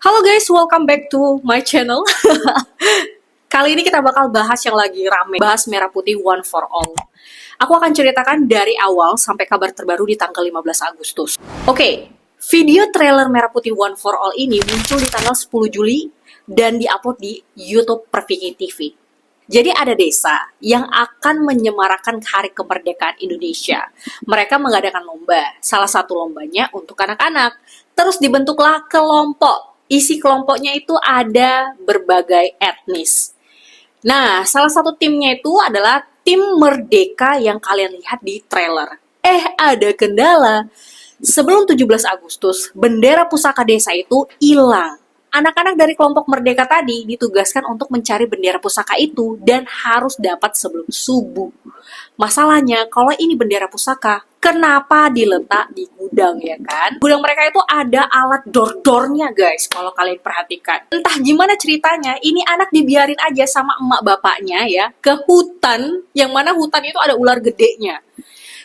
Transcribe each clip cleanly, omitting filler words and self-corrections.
Halo guys, welcome back to my channel. Kali ini kita bakal bahas yang lagi rame, bahas Merah Putih One for All. Aku akan ceritakan dari awal sampai kabar terbaru di tanggal 15 Agustus. Oke, video trailer Merah Putih One for All ini muncul di tanggal 10 Juli dan diupload di YouTube Perviki TV. Jadi ada desa yang akan menyemarakan hari kemerdekaan Indonesia. Mereka mengadakan lomba, salah satu lombanya untuk anak-anak. Terus dibentuklah kelompok. Isi kelompoknya itu ada berbagai etnis. Nah, salah satu timnya itu adalah tim Merdeka yang kalian lihat di trailer. Ada kendala. Sebelum 17 Agustus, bendera pusaka desa itu hilang. Anak-anak dari kelompok Merdeka tadi ditugaskan untuk mencari bendera pusaka itu dan harus dapat sebelum subuh. Masalahnya, kalau ini bendera pusaka, kenapa diletak di gudang ya kan? Gudang mereka itu ada alat dor-dornya guys, kalau kalian perhatikan. Entah gimana ceritanya, ini anak dibiarin aja sama emak bapaknya ya, ke hutan, yang mana hutan itu ada ular gedenya.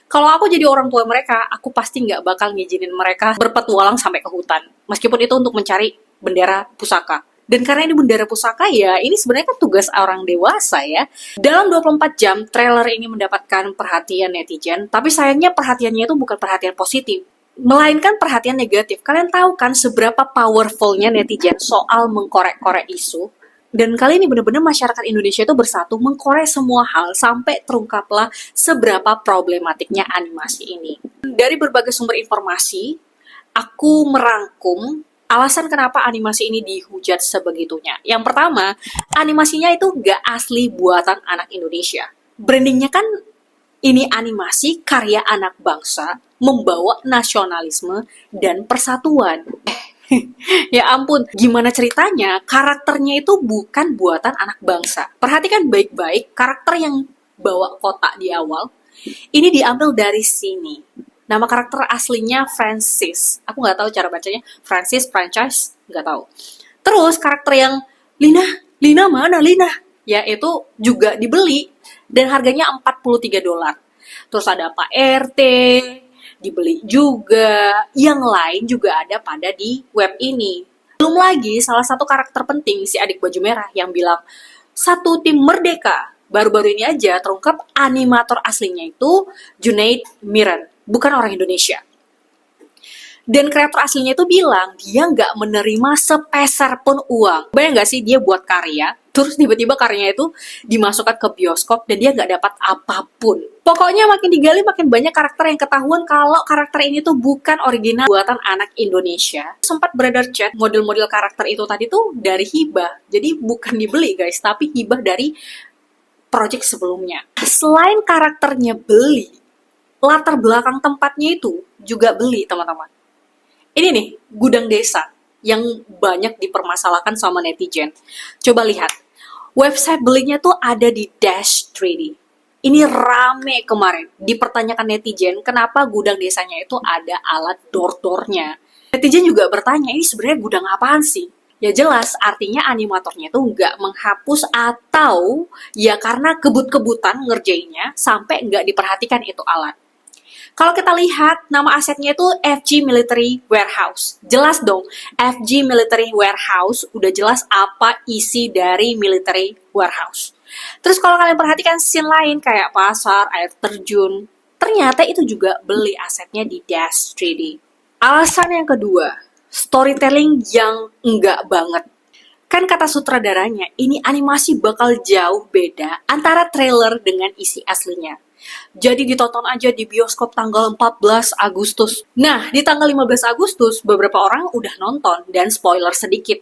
Kalau aku jadi orang tua mereka, aku pasti nggak bakal ngizinin mereka berpetualang sampai ke hutan. Meskipun itu untuk mencari bendera pusaka. Dan karena ini bendera pusaka ya, ini sebenarnya kan tugas orang dewasa ya. Dalam 24 jam, trailer ini mendapatkan perhatian netizen, tapi sayangnya perhatiannya itu bukan perhatian positif, melainkan perhatian negatif. Kalian tahu kan seberapa powerfulnya netizen soal mengkorek-korek isu? Dan kali ini benar-benar masyarakat Indonesia itu bersatu mengkorek semua hal sampai terungkaplah seberapa problematiknya animasi ini. Dari berbagai sumber informasi, aku merangkum alasan kenapa animasi ini dihujat sebegitunya. Yang pertama, animasinya itu nggak asli buatan anak Indonesia. Brandingnya kan ini animasi karya anak bangsa, membawa nasionalisme dan persatuan. Ya ampun, gimana ceritanya? Karakternya itu bukan buatan anak bangsa. Perhatikan baik-baik, karakter yang bawa kotak di awal, ini diambil dari sini. Nama karakter aslinya Francis. Aku nggak tahu cara bacanya. Francis, nggak tahu. Terus karakter yang Lina mana Lina? Ya itu juga dibeli dan harganya $43. Terus ada Pak RT, dibeli juga. Yang lain juga ada pada di web ini. Belum lagi salah satu karakter penting si adik baju merah yang bilang satu tim merdeka. Baru-baru ini aja terungkap animator aslinya itu Junaid Miran, bukan orang Indonesia. Dan kreator aslinya itu bilang dia nggak menerima sepeser pun uang. Bayang nggak sih dia buat karya, terus tiba-tiba karyanya itu dimasukkan ke bioskop dan dia nggak dapat apapun. Pokoknya makin digali makin banyak karakter yang ketahuan kalau karakter ini tuh bukan original buatan anak Indonesia. Sempat beredar chat model-model karakter itu tadi tuh dari hibah. Jadi bukan dibeli guys, tapi hibah dari project sebelumnya. Selain karakternya beli, latar belakang tempatnya itu juga beli teman-teman. Ini nih, gudang desa yang banyak dipermasalahkan sama netizen. Coba lihat, website belinya tuh ada di Dash 3D. Ini rame kemarin, dipertanyakan netizen kenapa gudang desanya itu ada alat door-doornya. Netizen juga bertanya, ini sebenarnya gudang apaan sih? Ya jelas, artinya animatornya itu nggak menghapus atau ya karena kebut-kebutan ngerjainnya sampai nggak diperhatikan itu alat. Kalau kita lihat, nama asetnya itu FG Military Warehouse. Jelas dong, FG Military Warehouse udah jelas apa isi dari Military Warehouse. Terus kalau kalian perhatikan scene lain kayak pasar, air terjun, ternyata itu juga beli asetnya di Dash 3D. Alasan yang kedua, storytelling yang enggak banget. Kan kata sutradaranya, ini animasi bakal jauh beda antara trailer dengan isi aslinya. Jadi ditonton aja di bioskop tanggal 14 Agustus. Nah, di tanggal 15 Agustus, beberapa orang udah nonton dan spoiler sedikit.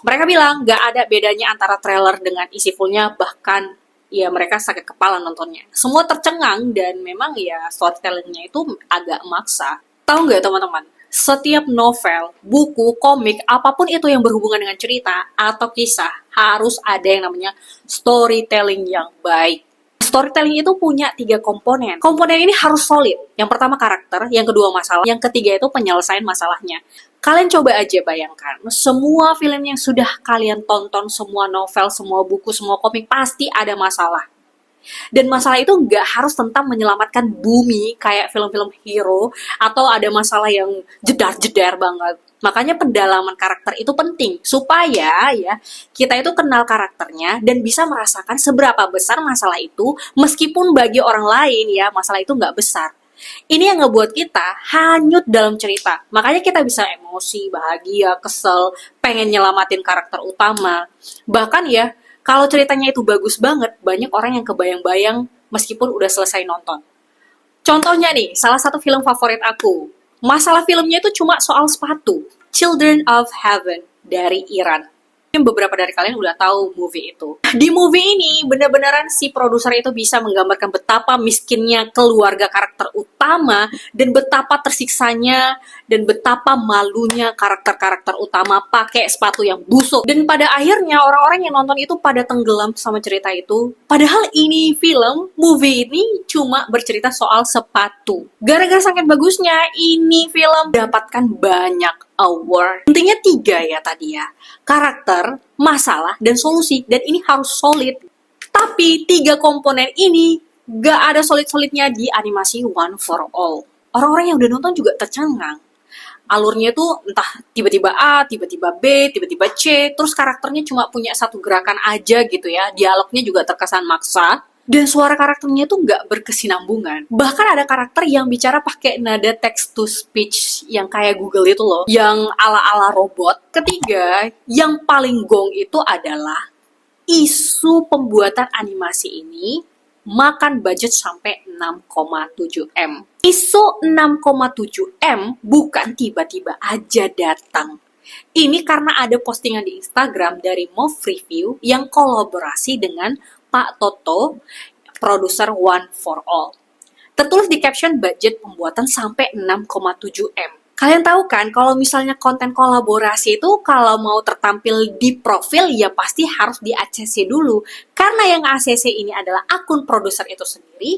Mereka bilang gak ada bedanya antara trailer dengan isi fullnya, bahkan ya mereka sakit kepala nontonnya. Semua tercengang dan memang ya storytellingnya itu agak maksa. Tahu nggak teman-teman? Setiap novel, buku, komik, apapun itu yang berhubungan dengan cerita atau kisah, harus ada yang namanya storytelling yang baik. Storytelling itu punya 3 komponen. Komponen ini harus solid. Yang pertama karakter, yang kedua masalah, yang ketiga itu penyelesaian masalahnya. Kalian coba aja bayangkan, semua film yang sudah kalian tonton, semua novel, semua buku, semua komik, pasti ada masalah. Dan masalah itu nggak harus tentang menyelamatkan bumi kayak film-film hero, atau ada masalah yang jedar-jedar banget. Makanya pendalaman karakter itu penting supaya ya kita itu kenal karakternya dan bisa merasakan seberapa besar masalah itu, meskipun bagi orang lain ya masalah itu nggak besar. Ini yang ngebuat kita hanyut dalam cerita. Makanya kita bisa emosi, bahagia, kesel, pengen nyelamatin karakter utama. Bahkan ya, kalau ceritanya itu bagus banget, banyak orang yang kebayang-bayang meskipun udah selesai nonton. Contohnya nih, salah satu film favorit aku. Masalah filmnya itu cuma soal sepatu. Children of Heaven dari Iran. Mungkin beberapa dari kalian udah tahu movie itu. Di movie ini, bener-beneran si produser itu bisa menggambarkan betapa miskinnya keluarga karakter utama dan betapa tersiksanya dan betapa malunya karakter-karakter utama pakai sepatu yang busuk. Dan pada akhirnya orang-orang yang nonton itu pada tenggelam sama cerita itu. Padahal ini movie ini cuma bercerita soal sepatu. Gara-gara saking bagusnya, ini film dapatkan banyak award. Intinya 3 ya tadi ya. Karakter, masalah, dan solusi. Dan ini harus solid. Tapi 3 komponen ini gak ada solid-solidnya di animasi One for All. Orang-orang yang udah nonton juga tercengang. Alurnya tuh entah tiba-tiba A, tiba-tiba B, tiba-tiba C. Terus karakternya cuma punya satu gerakan aja gitu ya. Dialognya juga terkesan maksa. Dan suara karakternya tuh nggak berkesinambungan. Bahkan ada karakter yang bicara pakai nada text to speech yang kayak Google itu loh, yang ala-ala robot. Ketiga, yang paling gong itu adalah isu pembuatan animasi ini makan budget sampai 6,7 M. Isu 6,7 M bukan tiba-tiba aja datang. Ini karena ada postingan di Instagram dari Move Review yang kolaborasi dengan Pak Toto, produser One for All. Tertulis di caption budget pembuatan sampai 6,7 M. Kalian tahu kan kalau misalnya konten kolaborasi itu kalau mau tertampil di profil ya pasti harus di ACC dulu. Karena yang ACC ini adalah akun produser itu sendiri,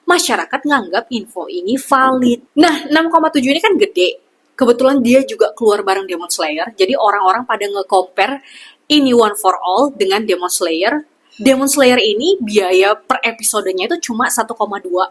masyarakat nganggap info ini valid. Nah, 6,7 ini kan gede. Kebetulan dia juga keluar bareng Demon Slayer, jadi orang-orang pada nge-compare ini One for All dengan Demon Slayer. Demon Slayer ini biaya per episodenya itu cuma 1,2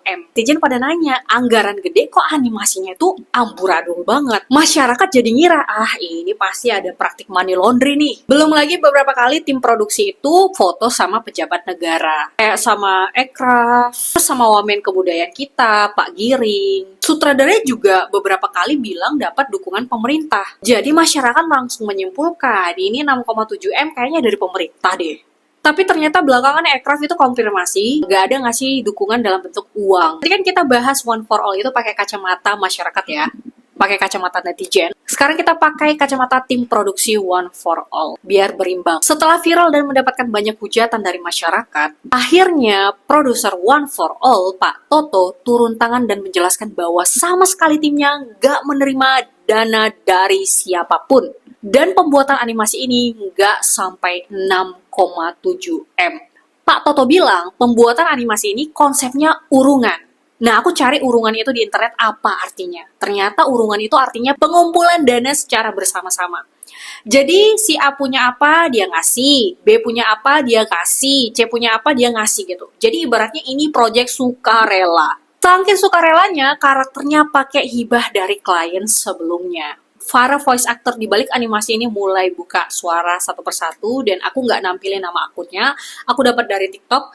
M. Netizen pada nanya, anggaran gede kok animasinya itu amburadul banget. Masyarakat jadi ngira, ini pasti ada praktik money laundry nih. Belum lagi beberapa kali tim produksi itu foto sama pejabat negara. Kayak sama Ekraf, terus sama wamen kebudayaan kita, Pak Giring. Sutradaranya juga beberapa kali bilang dapat dukungan pemerintah. Jadi masyarakat langsung menyimpulkan, ini 6,7 M kayaknya dari pemerintah deh. Tapi ternyata belakangan Ekraf itu konfirmasi, nggak ada ngasih dukungan dalam bentuk uang. Tadi kan kita bahas One for All itu pakai kacamata masyarakat ya, pakai kacamata netizen. Sekarang kita pakai kacamata tim produksi One for All, biar berimbang. Setelah viral dan mendapatkan banyak hujatan dari masyarakat, akhirnya produser One for All, Pak Toto, turun tangan dan menjelaskan bahwa sama sekali timnya nggak menerima dana dari siapapun. Dan pembuatan animasi ini nggak sampai 6,7 M. Pak Toto bilang, pembuatan animasi ini konsepnya urungan. Nah, aku cari urungan itu di internet apa artinya. Ternyata urungan itu artinya pengumpulan dana secara bersama-sama. Jadi, si A punya apa, dia ngasih. B punya apa, dia kasih. C punya apa, dia ngasih gitu. Jadi, ibaratnya ini proyek sukarela. Saking sukarelanya, karakternya pakai hibah dari klien sebelumnya. Para voice actor di balik animasi ini mulai buka suara satu persatu dan aku nggak nampilin nama akunnya. Aku dapat dari TikTok.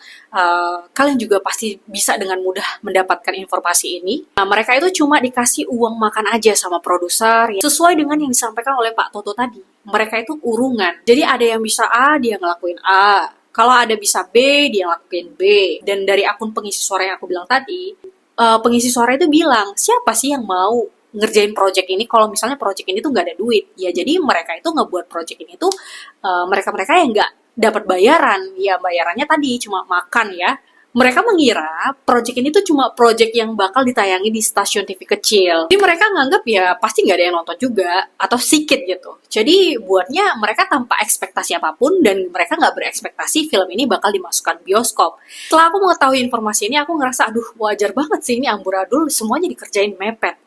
Kalian juga pasti bisa dengan mudah mendapatkan informasi ini. Nah, mereka itu cuma dikasih uang makan aja sama produser ya, sesuai dengan yang disampaikan oleh Pak Toto tadi. Mereka itu urungan. Jadi ada yang bisa A, dia ngelakuin A. Kalau ada bisa B, dia ngelakuin B. Dan dari akun pengisi suara yang aku bilang tadi, pengisi suara itu bilang, siapa sih yang mau ngerjain project ini kalau misalnya project ini tuh nggak ada duit ya, jadi mereka itu ngebuat project ini tuh mereka-mereka yang nggak dapat bayaran ya, bayarannya tadi cuma makan ya. Mereka mengira project ini tuh cuma project yang bakal ditayangi di stasiun TV kecil, jadi mereka nganggap ya pasti nggak ada yang nonton juga atau sedikit gitu. Jadi buatnya mereka tanpa ekspektasi apapun dan mereka nggak berekspektasi film ini bakal dimasukkan bioskop. Setelah aku mengetahui informasi ini, aku ngerasa aduh wajar banget sih ini amburadul semuanya dikerjain mepet.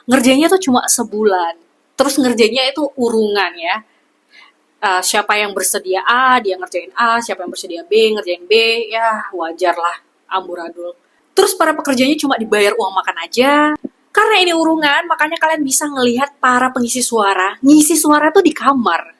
Ngerjainnya tuh cuma sebulan. Terus ngerjainnya itu urungan ya. Siapa yang bersedia A, dia ngerjain A. Siapa yang bersedia B, ngerjain B. Ya, wajar lah, amburadul. Terus para pekerjanya cuma dibayar uang makan aja. Karena ini urungan, makanya kalian bisa ngelihat para pengisi suara, ngisi suara tuh di kamar.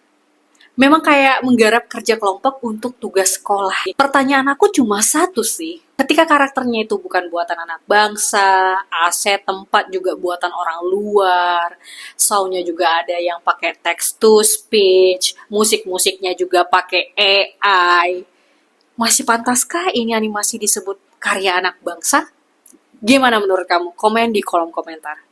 Memang kayak menggarap kerja kelompok untuk tugas sekolah. Pertanyaan aku cuma satu sih. Ketika karakternya itu bukan buatan anak bangsa, aset tempat juga buatan orang luar, soundnya juga ada yang pakai text to speech, musik-musiknya juga pakai AI. Masih pantaskah ini animasi disebut karya anak bangsa? Gimana menurut kamu? Komen di kolom komentar.